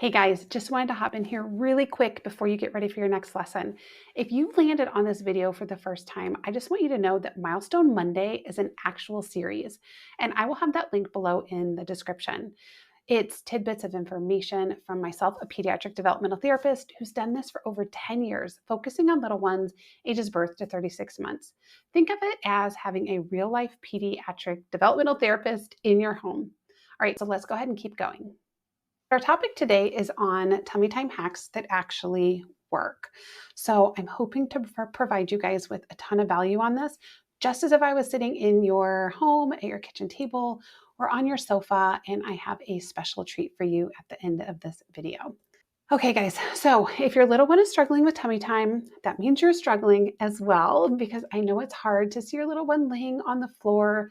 Hey guys, just wanted to hop in here really quick before you get ready for your next lesson. If you landed on this video for the first time, I just want you to know that Milestone Monday is an actual series, and I will have that link below in the description. It's tidbits of information from myself, a pediatric developmental therapist who's done this for over 10 years, focusing on little ones ages birth to 36 months. Think of it as having a real life pediatric developmental therapist in your home. All right, so let's go ahead and keep going. Our topic today is on tummy time hacks that actually work. So I'm hoping to provide you guys with a ton of value on this, just as if I was sitting in your home at your kitchen table or on your sofa, and I have a special treat for you at the end of this video. Okay, guys, so if your little one is struggling with tummy time, that means you're struggling as well, because I know it's hard to see your little one laying on the floor,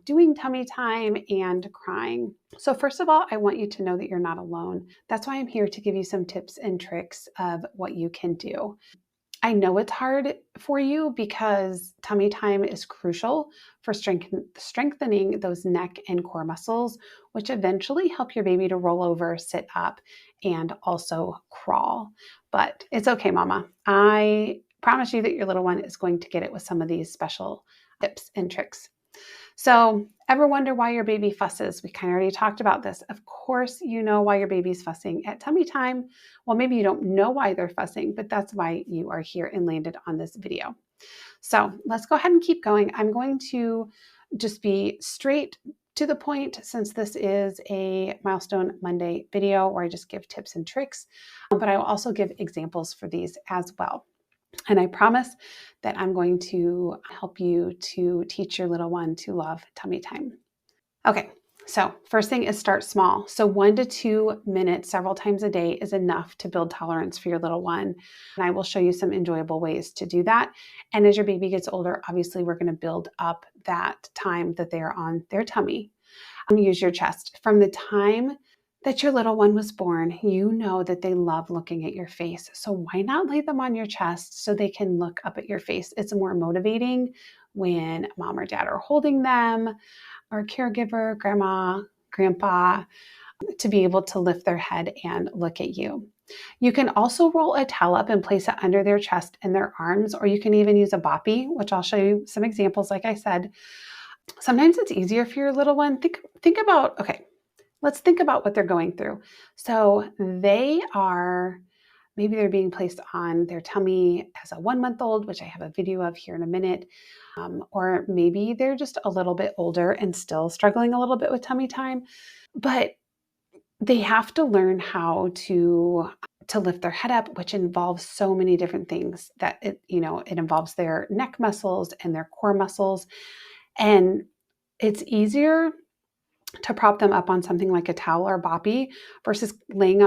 doing tummy time and crying. So first of all, I want you to know that you're not alone. That's why I'm here to give you some tips and tricks of what you can do. I know it's hard for you because tummy time is crucial for strengthening those neck and core muscles, which eventually help your baby to roll over, sit up, and also crawl. But it's okay, Mama. I promise you that your little one is going to get it with some of these special tips and tricks. So, ever wonder why your baby fusses? We kind of already talked about this. Of course, you know why your baby's fussing at tummy time. Well, maybe you don't know why they're fussing, but that's why you are here and landed on this video. So, let's go ahead and keep going. I'm going to just be straight to the point, since this is a Milestone Monday video where I just give tips and tricks, but I will also give examples for these as well. And I promise that I'm going to help you to teach your little one to love tummy time. Okay, so first thing is start small. So 1 to 2 minutes several times a day is enough to build tolerance for your little one. And I will show you some enjoyable ways to do that. And as your baby gets older, obviously we're going to build up that time that they are on their tummy. Use your chest. From the time that your little one was born, you know that they love looking at your face. So why not lay them on your chest so they can look up at your face? It's more motivating when mom or dad are holding them, or caregiver, grandma, grandpa, to be able to lift their head and look at you. You can also roll a towel up and place it under their chest and their arms, or you can even use a boppy, which I'll show you some examples, like I said. Sometimes it's easier for your little one. Think about, okay, let's think about what they're going through. So maybe they're being placed on their tummy as a 1-month-old, which I have a video of here in a minute. Or maybe they're just a little bit older and still struggling a little bit with tummy time, but they have to learn how to lift their head up, which involves so many different things. That it involves their neck muscles and their core muscles. And it's easier to prop them up on something like a towel or boppy versus laying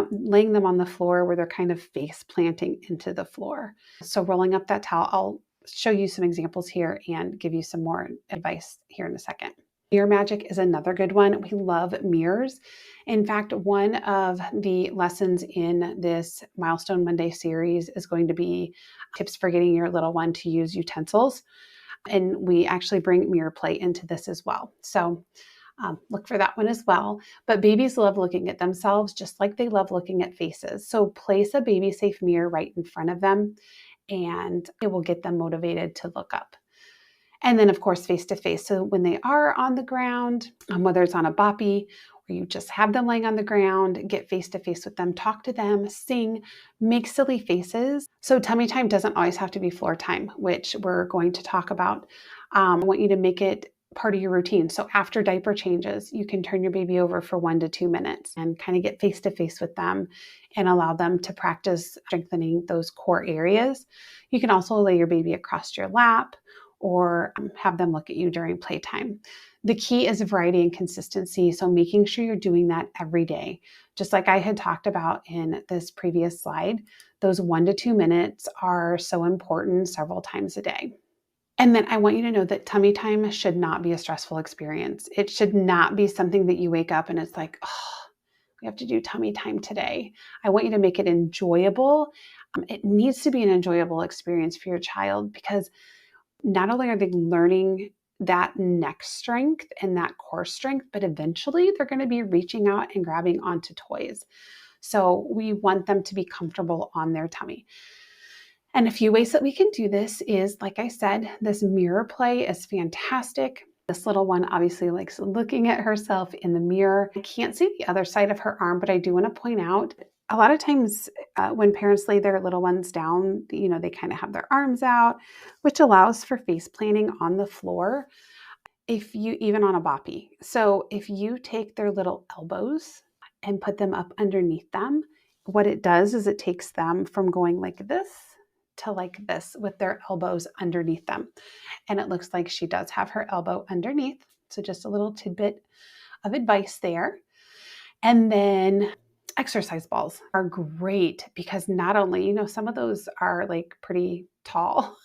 them on the floor where they're kind of face planting into the floor. So rolling up that towel, I'll show you some examples here and give you some more advice here in a second. Mirror magic is another good one. We love mirrors. In fact, one of the lessons in this Milestone Monday series is going to be tips for getting your little one to use utensils. And we actually bring mirror play into this as well. So look for that one as well. But babies love looking at themselves just like they love looking at faces. So place a baby safe mirror right in front of them, and it will get them motivated to look up. And then, of course, face to face. So when they are on the ground, whether it's on a boppy or you just have them laying on the ground, get face to face with them, talk to them, sing, make silly faces. So tummy time doesn't always have to be floor time, which we're going to talk about. I want you to make it part of your routine. So after diaper changes, you can turn your baby over for 1 to 2 minutes and kind of get face to face with them and allow them to practice strengthening those core areas. You can also lay your baby across your lap or have them look at you during playtime. The key is variety and consistency. So making sure you're doing that every day. Just like I had talked about in this previous slide, those 1 to 2 minutes are so important several times a day. And then I want you to know that tummy time should not be a stressful experience. It should not be something that you wake up and it's like, oh, we have to do tummy time today. I want you to make it enjoyable. It needs to be an enjoyable experience for your child, because not only are they learning that neck strength and that core strength, but eventually they're going to be reaching out and grabbing onto toys. So we want them to be comfortable on their tummy. And a few ways that we can do this is, like I said, this mirror play is fantastic. This little one obviously likes looking at herself in the mirror. I can't see the other side of her arm, but I do want to point out a lot of times when parents lay their little ones down, they kind of have their arms out, which allows for face planting on the floor. If you, even on a boppy. So if you take their little elbows and put them up underneath them, what it does is it takes them from going like this to like this with their elbows underneath them. And it looks like she does have her elbow underneath. So just a little tidbit of advice there. And then exercise balls are great because not only, some of those are like pretty tall.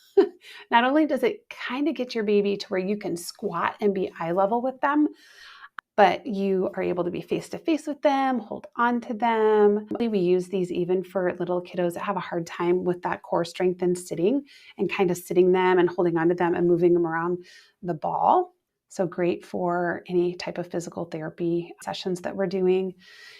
Not only does it kind of get your baby to where you can squat and be eye level with them, but you are able to be face to face with them, hold on to them. We use these even for little kiddos that have a hard time with that core strength and sitting, and kind of sitting them and holding on to them and moving them around the ball. So great for any type of physical therapy sessions that we're doing.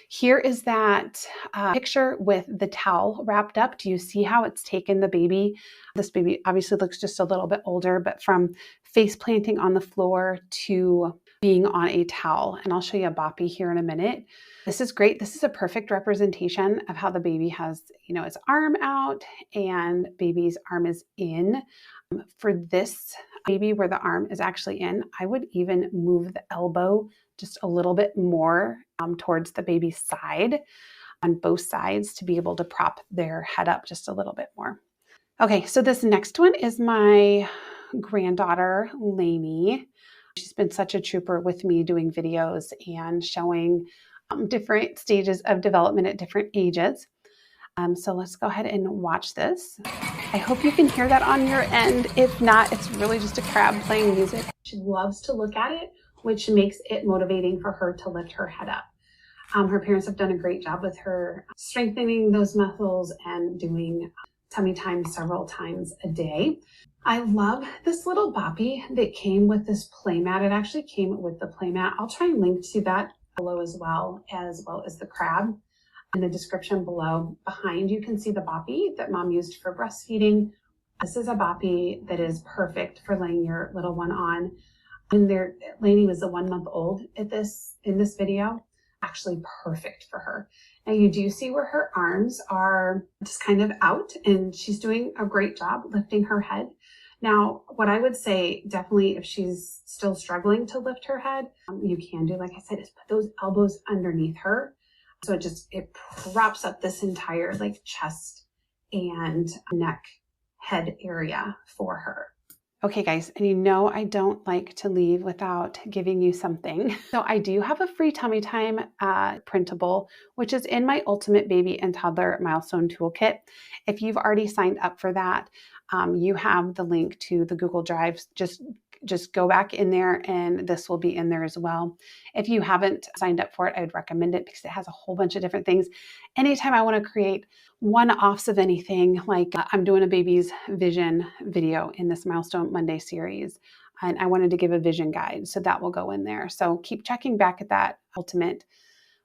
Here is that picture with the towel wrapped up. Do you see how it's taken the baby? This baby obviously looks just a little bit older, but from face planting on the floor to being on a towel. And I'll show you a boppy here in a minute. This is great. This is a perfect representation of how the baby has, its arm out and baby's arm is in. For this baby where the arm is actually in, I would even move the elbow just a little bit more towards the baby's side on both sides to be able to prop their head up just a little bit more. Okay, so this next one is my granddaughter, Lainey. She's been such a trooper with me doing videos and showing different stages of development at different ages. So let's go ahead and watch this. I hope you can hear that on your end. If not, it's really just a crab playing music. She loves to look at it, which makes it motivating for her to lift her head up. Her parents have done a great job with her strengthening those muscles and doing tummy time several times a day. I love this little boppy that came with this play mat. It actually came with the play mat. I'll try and link to that below as well as the crab in the description below. Behind you can see the boppy that mom used for breastfeeding. This is a boppy that is perfect for laying your little one on. When Lainey was 1 month old in this video, actually perfect for her. Now you do see where her arms are just kind of out, and she's doing a great job lifting her head. Now, what I would say, definitely if she's still struggling to lift her head, you can do, like I said, is put those elbows underneath her. So it props up this entire like chest and neck head area for her. Okay guys, and I don't like to leave without giving you something. So I do have a free tummy time printable, which is in my Ultimate Baby and Toddler Milestone Toolkit. If you've already signed up for that, you have the link to the Google Drive. Just go back in there and this will be in there as well. If you haven't signed up for it, I would recommend it because it has a whole bunch of different things. Anytime I want to create one-offs of anything, like I'm doing a baby's vision video in this Milestone Monday series, and I wanted to give a vision guide, so that will go in there. So keep checking back at that Ultimate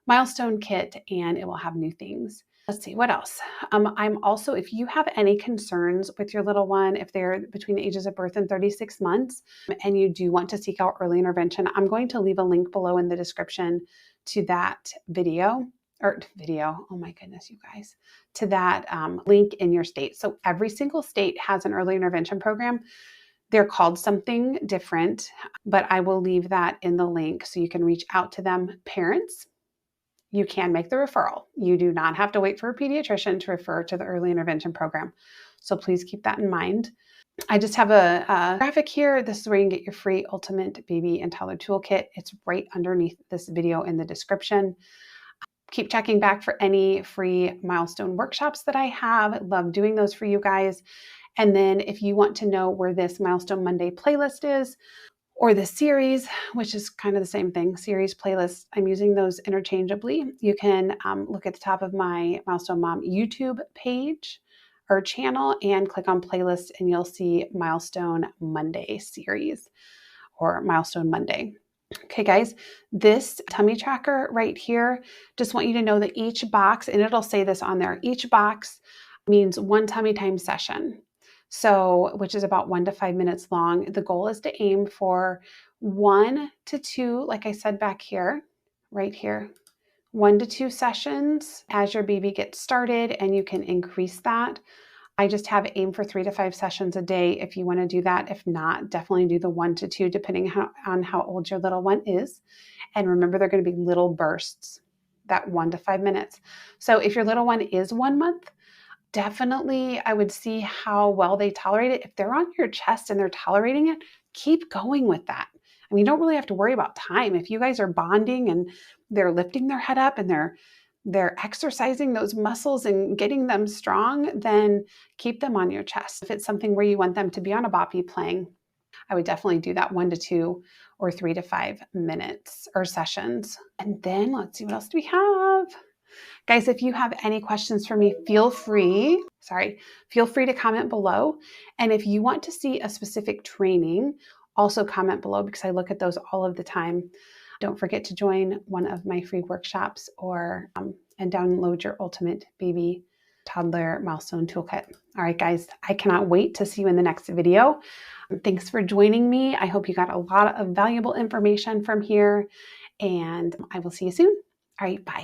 Milestone kit and it will have new things. Let's see, what else? I'm also, if you have any concerns with your little one, if they're between the ages of birth and 36 months, and you do want to seek out early intervention, I'm going to leave a link below in the description to that video, oh my goodness, you guys, to that link in your state. So every single state has an early intervention program. They're called something different, but I will leave that in the link so you can reach out to them. Parents, you can make the referral. You do not have to wait for a pediatrician to refer to the early intervention program. So please keep that in mind. I just have a graphic here. This is where you can get your free Ultimate Baby and Toddler Toolkit. It's right underneath this video in the description. Keep checking back for any free Milestone workshops that I have. I love doing those for you guys. And then if you want to know where this Milestone Monday playlist is, or the series, which is kind of the same thing, series, playlist, I'm using those interchangeably. You can look at the top of my Milestone Mom YouTube page or channel and click on playlist and you'll see Milestone Monday series or Milestone Monday. Okay, guys, this tummy tracker right here, just want you to know that each box, and it'll say this on there, each box means one tummy time session. So, which is about 1 to 5 minutes long. The goal is to aim for 1 to 2, like I said back here, right here, 1 to 2 sessions as your baby gets started, and you can increase that. I just have aim for 3 to 5 sessions a day if you want to do that. If not, definitely do the 1 to 2, depending on how old your little one is. And remember, they're going to be little bursts, that 1 to 5 minutes. So if your little one is 1 month, definitely I would see how well they tolerate it. If they're on your chest and they're tolerating it, keep going with that. I mean, you don't really have to worry about time. If you guys are bonding and they're lifting their head up and they're exercising those muscles and getting them strong, then keep them on your chest. If it's something where you want them to be on a boppy playing, I would definitely do that 1 to 2 or 3 to 5 minutes or sessions. And then let's see, what else do we have? Guys, if you have any questions for me, feel free to comment below. And if you want to see a specific training, also comment below, because I look at those all of the time. Don't forget to join one of my free workshops and download your ultimate baby toddler milestone toolkit. All right, guys, I cannot wait to see you in the next video. Thanks for joining me. I hope you got a lot of valuable information from here, and I will see you soon. All right, bye.